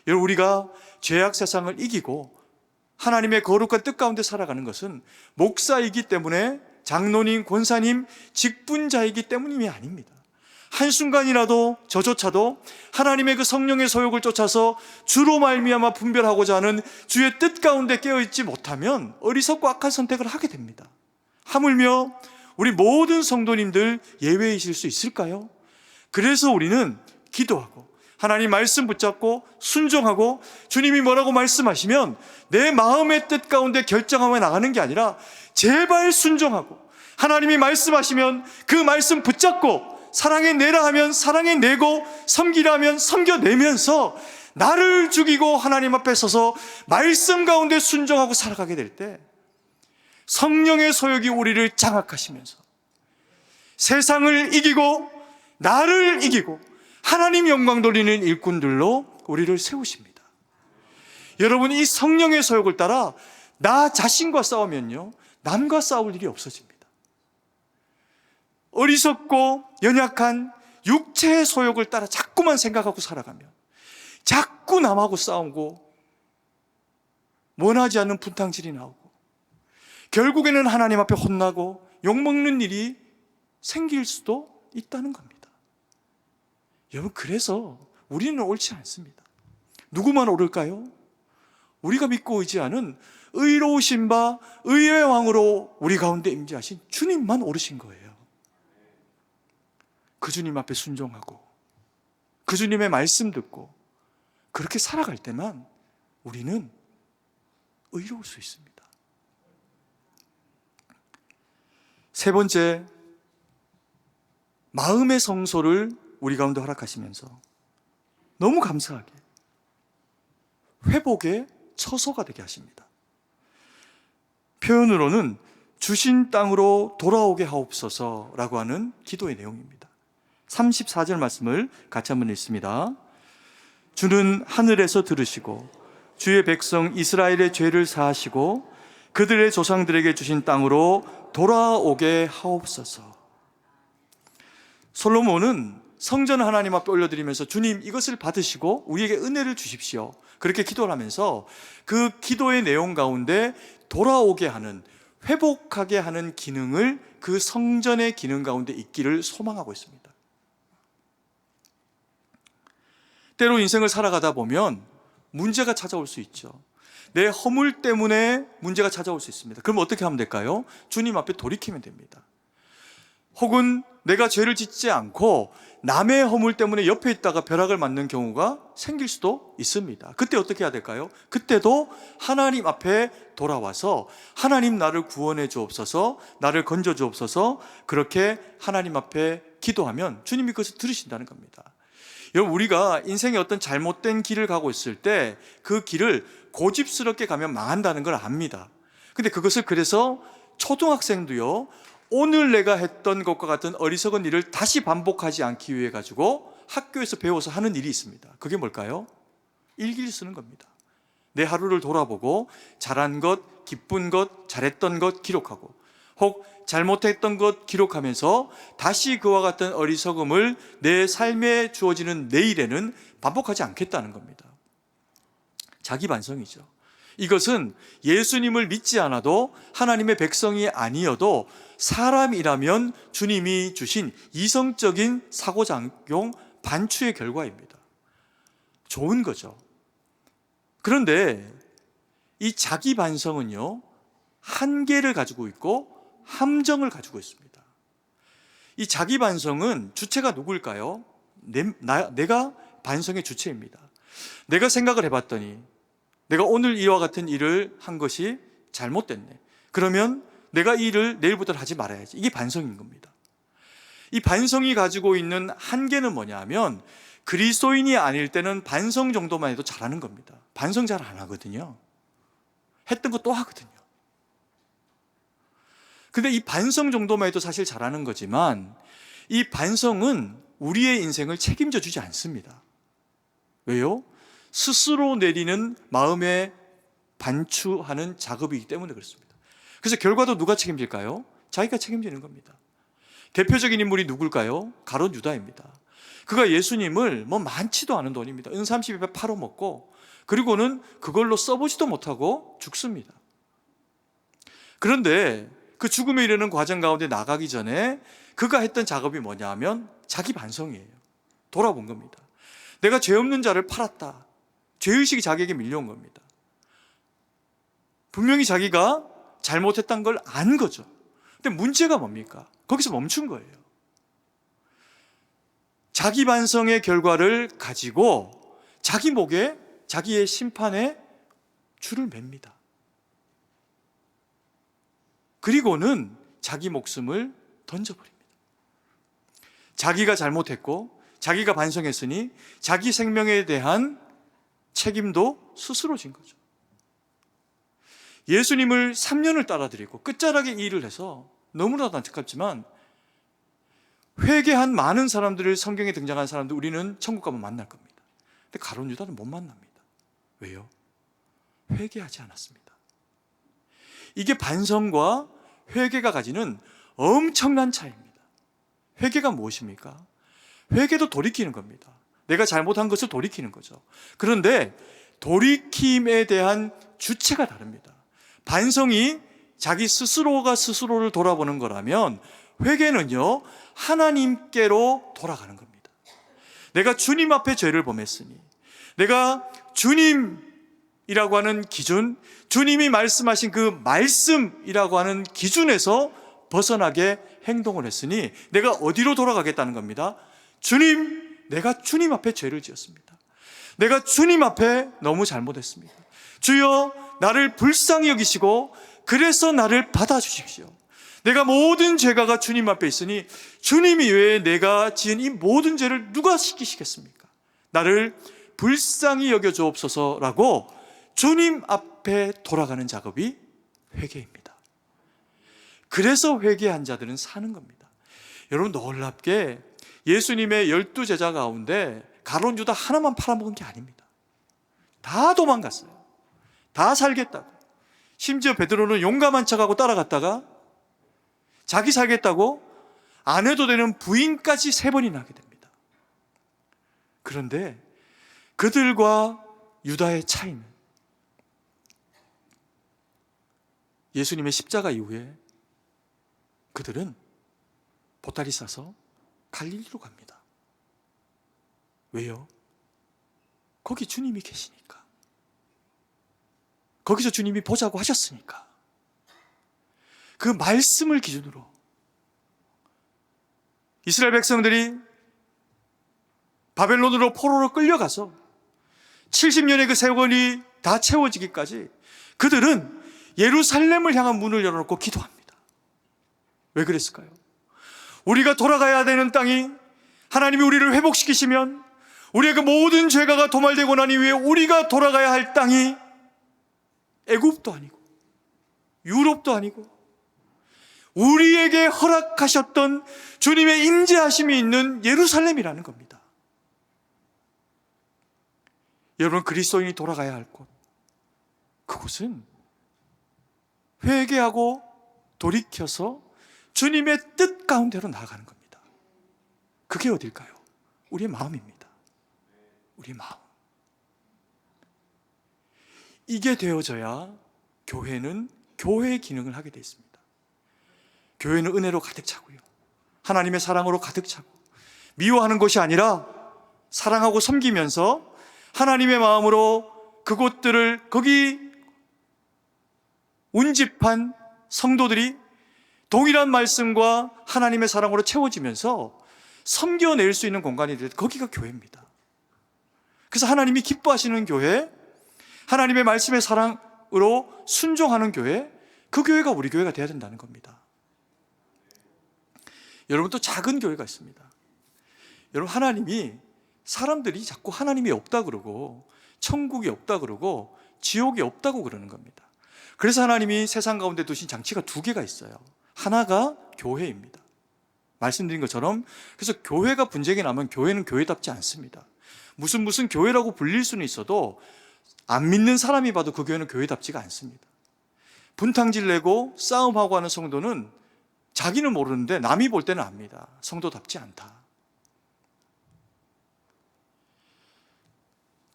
여러분, 우리가 죄악 세상을 이기고 하나님의 거룩한 뜻 가운데 살아가는 것은 목사이기 때문에, 장로님, 권사님, 직분자이기 때문이 아닙니다. 한순간이라도 저조차도 하나님의 그 성령의 소욕을 쫓아서 주로 말미암아 분별하고자 하는 주의 뜻 가운데 깨어있지 못하면 어리석고 악한 선택을 하게 됩니다. 하물며 우리 모든 성도님들 예외이실 수 있을까요? 그래서 우리는 기도하고 하나님 말씀 붙잡고 순종하고 주님이 뭐라고 말씀하시면 내 마음의 뜻 가운데 결정하며 나가는 게 아니라 제발 순종하고, 하나님이 말씀하시면 그 말씀 붙잡고, 사랑해내라 하면 사랑해내고, 섬기라 하면 섬겨내면서 나를 죽이고 하나님 앞에 서서 말씀 가운데 순종하고 살아가게 될 때 성령의 소욕이 우리를 장악하시면서 세상을 이기고 나를 이기고 하나님 영광 돌리는 일꾼들로 우리를 세우십니다. 여러분, 이 성령의 소욕을 따라 나 자신과 싸우면요, 남과 싸울 일이 없어집니다. 어리석고 연약한 육체의 소욕을 따라 자꾸만 생각하고 살아가면 자꾸 남하고 싸우고 원하지 않는 분탕질이 나오고 결국에는 하나님 앞에 혼나고 욕먹는 일이 생길 수도 있다는 겁니다. 여러분, 그래서 우리는 옳지 않습니다. 누구만 옳을까요? 우리가 믿고 의지하는 의로우신 바 의의 왕으로 우리 가운데 임재하신 주님만 옳으신 거예요. 그 주님 앞에 순종하고 그 주님의 말씀 듣고 그렇게 살아갈 때만 우리는 의로울 수 있습니다. 세 번째, 마음의 성소를 우리 가운데 허락하시면서 너무 감사하게 회복의 처소가 되게 하십니다. 표현으로는 주신 땅으로 돌아오게 하옵소서라고 하는 기도의 내용입니다. 34절 말씀을 같이 한번 읽습니다. 주는 하늘에서 들으시고 주의 백성 이스라엘의 죄를 사하시고 그들의 조상들에게 주신 땅으로 돌아오게 하옵소서. 솔로몬은 성전을 하나님 앞에 올려드리면서 주님, 이것을 받으시고 우리에게 은혜를 주십시오, 그렇게 기도를 하면서 그 기도의 내용 가운데 돌아오게 하는, 회복하게 하는 기능을 그 성전의 기능 가운데 있기를 소망하고 있습니다. 때로 인생을 살아가다 보면 문제가 찾아올 수 있죠. 내 허물 때문에 문제가 찾아올 수 있습니다. 그럼 어떻게 하면 될까요? 주님 앞에 돌이키면 됩니다. 혹은 내가 죄를 짓지 않고 남의 허물 때문에 옆에 있다가 벼락을 맞는 경우가 생길 수도 있습니다. 그때 어떻게 해야 될까요? 그때도 하나님 앞에 돌아와서 하나님, 나를 구원해 주옵소서, 나를 건져 주옵소서, 그렇게 하나님 앞에 기도하면 주님이 그것을 들으신다는 겁니다. 여러분, 우리가 인생의 어떤 잘못된 길을 가고 있을 때 그 길을 고집스럽게 가면 망한다는 걸 압니다. 근데 그것을, 그래서 초등학생도요, 오늘 내가 했던 것과 같은 어리석은 일을 다시 반복하지 않기 위해 가지고 학교에서 배워서 하는 일이 있습니다. 그게 뭘까요? 일기를 쓰는 겁니다. 내 하루를 돌아보고 잘한 것, 기쁜 것, 잘했던 것 기록하고, 혹 잘못했던 것 기록하면서 다시 그와 같은 어리석음을 내 삶에 주어지는 내일에는 반복하지 않겠다는 겁니다. 자기 반성이죠. 이것은 예수님을 믿지 않아도, 하나님의 백성이 아니어도 사람이라면 주님이 주신 이성적인 사고작용 반추의 결과입니다. 좋은 거죠. 그런데 이 자기 반성은요, 한계를 가지고 있고 함정을 가지고 있습니다. 이 자기 반성은 주체가 누구일까요? 내가 반성의 주체입니다. 내가 생각을 해봤더니 내가 오늘 이와 같은 일을 한 것이 잘못됐네. 그러면 내가 이 일을 내일부터 하지 말아야지. 이게 반성인 겁니다. 이 반성이 가지고 있는 한계는 뭐냐 하면, 그리스도인이 아닐 때는 반성 정도만 해도 잘하는 겁니다. 반성 잘 안 하거든요. 했던 거 또 하거든요. 근데 이 반성 정도만 해도 사실 잘하는 거지만 이 반성은 우리의 인생을 책임져 주지 않습니다. 왜요? 스스로 내리는 마음의 반추하는 작업이기 때문에 그렇습니다. 그래서 결과도 누가 책임질까요? 자기가 책임지는 겁니다. 대표적인 인물이 누굴까요? 가룟 유다입니다. 그가 예수님을 많지도 않은 돈입니다. 은 30에 팔아먹고 그리고는 그걸로 써보지도 못하고 죽습니다. 그런데 그 죽음에 이르는 과정 가운데 나가기 전에 그가 했던 작업이 뭐냐 하면 자기 반성이에요. 돌아본 겁니다. 내가 죄 없는 자를 팔았다. 죄의식이 자기에게 밀려온 겁니다. 분명히 자기가 잘못했다는 걸 안 거죠. 근데 문제가 뭡니까? 거기서 멈춘 거예요. 자기 반성의 결과를 가지고 자기 목에 자기의 심판에 줄을 맵니다. 그리고는 자기 목숨을 던져버립니다. 자기가 잘못했고 자기가 반성했으니 자기 생명에 대한 책임도 스스로 진 거죠. 예수님을 3년을 따라드리고 끝자락에 이 일을 해서 너무나도 안타깝지만 회개한 많은 사람들을 성경에 등장한 사람들 우리는 천국 가면 만날 겁니다. 근데 가룟 유다는 못 만납니다. 왜요? 회개하지 않았습니다. 이게 반성과 회개가 가지는 엄청난 차이입니다. 회개가 무엇입니까? 회개도 돌이키는 겁니다. 내가 잘못한 것을 돌이키는 거죠. 그런데 돌이킴에 대한 주체가 다릅니다. 반성이 자기 스스로가 스스로를 돌아보는 거라면 회개는요, 하나님께로 돌아가는 겁니다. 내가 주님 앞에 죄를 범했으니 내가 주님이라고 하는 기준, 주님이 말씀하신 그 말씀이라고 하는 기준에서 벗어나게 행동을 했으니 내가 어디로 돌아가겠다는 겁니다. 주님, 내가 주님 앞에 죄를 지었습니다. 내가 주님 앞에 너무 잘못했습니다. 주여, 나를 불쌍히 여기시고 그래서 나를 받아주십시오. 내가 모든 죄가가 주님 앞에 있으니 주님이 외에 내가 지은 이 모든 죄를 누가 씻기시겠습니까? 나를 불쌍히 여겨주옵소서라고 주님 앞에 돌아가는 작업이 회개입니다. 그래서 회개한 자들은 사는 겁니다. 여러분, 놀랍게 예수님의 12제자 가운데 가룟 유다 하나만 팔아먹은 게 아닙니다. 다 도망갔어요. 다 살겠다고. 심지어 베드로는 용감한 척하고 따라갔다가 자기 살겠다고 안 해도 되는 부인까지 3번이나 하게 됩니다. 그런데 그들과 유다의 차이는 예수님의 십자가 이후에 그들은 보따리 싸서 갈릴리로 갑니다. 왜요? 거기 주님이 계시니까. 거기서 주님이 보자고 하셨으니까. 그 말씀을 기준으로 이스라엘 백성들이 바벨론으로 포로로 끌려가서 70년의 그 세월이 다 채워지기까지 그들은 예루살렘을 향한 문을 열어놓고 기도합니다. 왜 그랬을까요? 우리가 돌아가야 되는 땅이 하나님이 우리를 회복시키시면 우리의 그 모든 죄가가 도말되고 난 이후에 우리가 돌아가야 할 땅이 애굽도 아니고 유럽도 아니고 우리에게 허락하셨던 주님의 임재하심이 있는 예루살렘이라는 겁니다. 여러분, 그리스도인이 돌아가야 할 곳, 그곳은 회개하고 돌이켜서 주님의 뜻 가운데로 나아가는 겁니다. 그게 어딜까요? 우리의 마음입니다. 우리의 마음. 이게 되어져야 교회는 교회의 기능을 하게 되어 있습니다. 교회는 은혜로 가득 차고요, 하나님의 사랑으로 가득 차고, 미워하는 것이 아니라 사랑하고 섬기면서 하나님의 마음으로 그곳들을, 거기 운집한 성도들이 동일한 말씀과 하나님의 사랑으로 채워지면서 섬겨낼 수 있는 공간이 될 때 거기가 교회입니다. 그래서 하나님이 기뻐하시는 교회, 하나님의 말씀의 사랑으로 순종하는 교회, 그 교회가 우리 교회가 되어야 된다는 겁니다. 여러분, 또 작은 교회가 있습니다. 여러분, 하나님이, 사람들이 자꾸 하나님이 없다 그러고 천국이 없다 그러고 지옥이 없다고 그러는 겁니다. 그래서 하나님이 세상 가운데 두신 장치가 2개가 있어요. 하나가 교회입니다. 말씀드린 것처럼 그래서 교회가 분쟁이 나면 교회는 교회답지 않습니다. 무슨 교회라고 불릴 수는 있어도 안 믿는 사람이 봐도 그 교회는 교회답지가 않습니다. 분탕질 내고 싸움하고 하는 성도는 자기는 모르는데 남이 볼 때는 압니다. 성도답지 않다.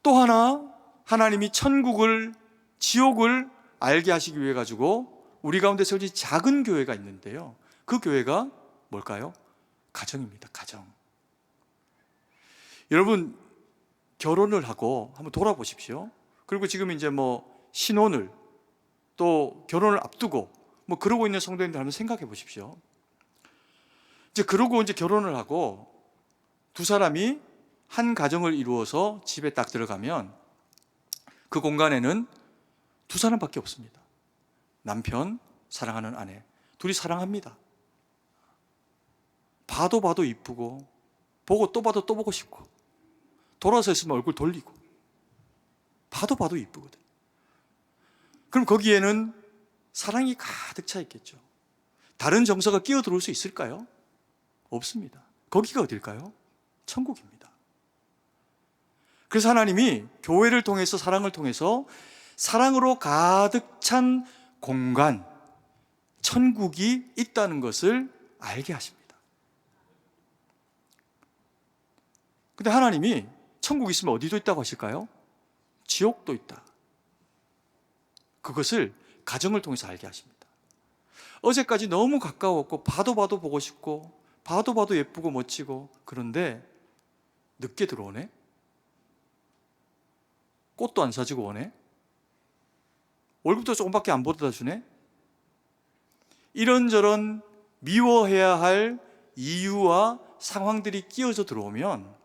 또 하나, 하나님이 천국을, 지옥을 알게 하시기 위해 가지고 우리 가운데 세워진 작은 교회가 있는데요. 그 교회가 뭘까요? 가정입니다. 가정. 여러분, 결혼을 하고 한번 돌아보십시오. 그리고 지금 이제 신혼을 또 결혼을 앞두고 그러고 있는 성도님들 한번 생각해 보십시오. 이제 그러고 이제 결혼을 하고 두 사람이 한 가정을 이루어서 집에 딱 들어가면 그 공간에는 두 사람밖에 없습니다. 남편, 사랑하는 아내, 둘이 사랑합니다. 봐도 이쁘고 보고 또 봐도 또 보고 싶고 돌아서 있으면 얼굴 돌리고 봐도 이쁘거든. 그럼 거기에는 사랑이 가득 차 있겠죠. 다른 정서가 끼어 들어올 수 있을까요? 없습니다. 거기가 어딜까요? 천국입니다. 그래서 하나님이 교회를 통해서, 사랑을 통해서 사랑으로 가득 찬 공간, 천국이 있다는 것을 알게 하십니다. 근데 하나님이 천국이 있으면 어디도 있다고 하실까요? 지옥도 있다. 그것을 가정을 통해서 알게 하십니다. 어제까지 너무 가까웠고 봐도 보고 싶고 봐도 예쁘고 멋지고, 그런데 늦게 들어오네? 꽃도 안 사주고 오네? 월급도 조금밖에 안 벌어다 주네? 이런저런 미워해야 할 이유와 상황들이 끼어져 들어오면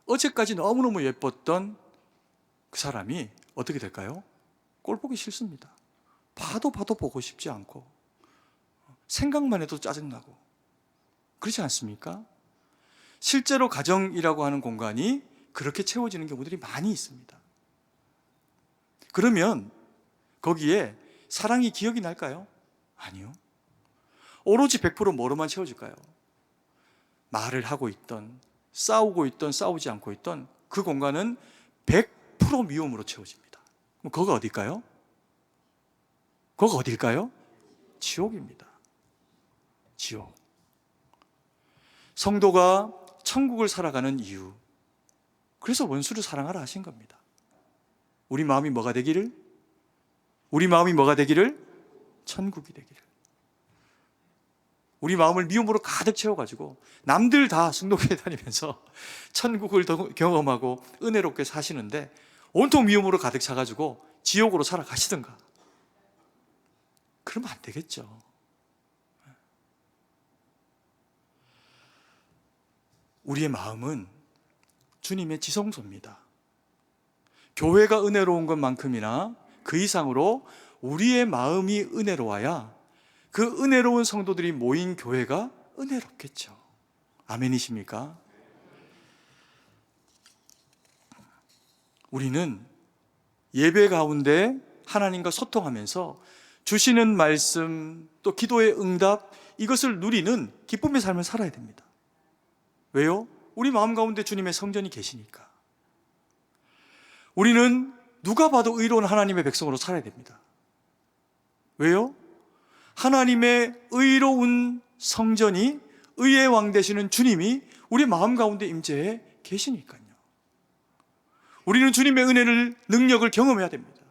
어제까지 너무너무 예뻤던 그 사람이 어떻게 될까요? 꼴 보기 싫습니다. 봐도 보고 싶지 않고 생각만 해도 짜증나고, 그렇지 않습니까? 실제로 가정이라고 하는 공간이 그렇게 채워지는 경우들이 많이 있습니다. 그러면 거기에 사랑이 기억이 날까요? 아니요. 오로지 100% 뭐로만 채워질까요? 말을 하고 있던, 싸우고 있던, 싸우지 않고 있던 그 공간은 100% 미움으로 채워집니다. 그럼 거기가 어딜까요? 거기가 어딜까요? 지옥입니다. 지옥. 성도가 천국을 살아가는 이유, 그래서 원수를 사랑하라 하신 겁니다. 우리 마음이 뭐가 되기를? 우리 마음이 뭐가 되기를? 천국이 되기를. 우리 마음을 미움으로 가득 채워가지고 남들 다 승도교회 다니면서 천국을 경험하고 은혜롭게 사시는데 온통 미움으로 가득 차가지고 지옥으로 살아가시든가. 그러면 안 되겠죠. 우리의 마음은 주님의 지성소입니다. 교회가 은혜로운 것만큼이나 그 이상으로 우리의 마음이 은혜로워야 그 은혜로운 성도들이 모인 교회가 은혜롭겠죠. 아멘이십니까? 우리는 예배 가운데 하나님과 소통하면서 주시는 말씀, 또 기도의 응답, 이것을 누리는 기쁨의 삶을 살아야 됩니다. 왜요? 우리 마음 가운데 주님의 성전이 계시니까. 우리는 누가 봐도 의로운 하나님의 백성으로 살아야 됩니다. 왜요? 하나님의 의로운 성전이, 의의 왕 되시는 주님이 우리 마음 가운데 임재해 계시니까요. 우리는 주님의 은혜를, 능력을 경험해야 됩니다.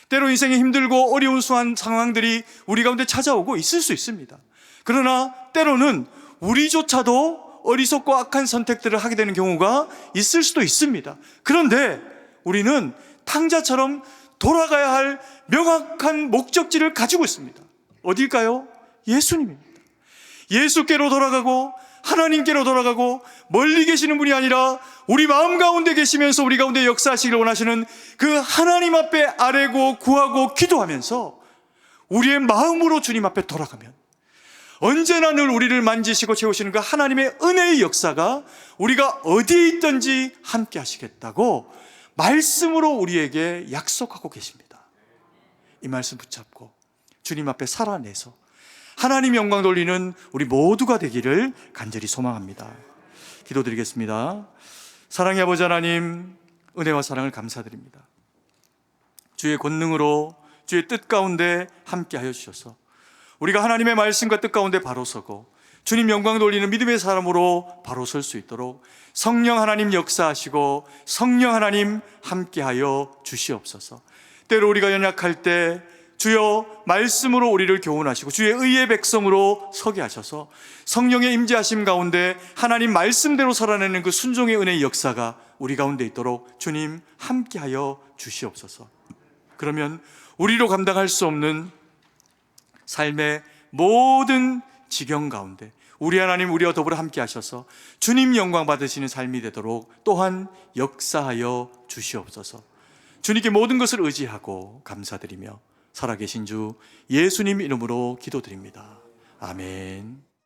때로 인생에 힘들고 어려운 수한 상황들이 우리 가운데 찾아오고 있을 수 있습니다. 그러나 때로는 우리조차도 어리석고 악한 선택들을 하게 되는 경우가 있을 수도 있습니다. 그런데 우리는 탕자처럼 돌아가야 할 명확한 목적지를 가지고 있습니다. 어딜까요? 예수님입니다. 예수께로 돌아가고 하나님께로 돌아가고, 멀리 계시는 분이 아니라 우리 마음 가운데 계시면서 우리 가운데 역사하시기를 원하시는 그 하나님 앞에 아뢰고 구하고 기도하면서 우리의 마음으로 주님 앞에 돌아가면 언제나 늘 우리를 만지시고 채우시는 그 하나님의 은혜의 역사가 우리가 어디에 있든지 함께 하시겠다고 말씀으로 우리에게 약속하고 계십니다. 이 말씀 붙잡고 주님 앞에 살아내서 하나님 영광 돌리는 우리 모두가 되기를 간절히 소망합니다. 기도드리겠습니다. 사랑의 아버지 하나님, 은혜와 사랑을 감사드립니다. 주의 권능으로 주의 뜻 가운데 함께하여 주셔서 우리가 하나님의 말씀과 뜻 가운데 바로 서고 주님 영광 돌리는 믿음의 사람으로 바로 설 수 있도록 성령 하나님 역사하시고 성령 하나님 함께하여 주시옵소서. 때로 우리가 연약할 때 주여 말씀으로 우리를 교훈하시고 주의 의의 백성으로 서게 하셔서 성령의 임재하심 가운데 하나님 말씀대로 살아내는 그 순종의 은혜의 역사가 우리 가운데 있도록 주님 함께하여 주시옵소서. 그러면 우리로 감당할 수 없는 삶의 모든 지경 가운데 우리 하나님 우리와 더불어 함께 하셔서 주님 영광 받으시는 삶이 되도록 또한 역사하여 주시옵소서. 주님께 모든 것을 의지하고 감사드리며 살아계신 주 예수님 이름으로 기도드립니다. 아멘.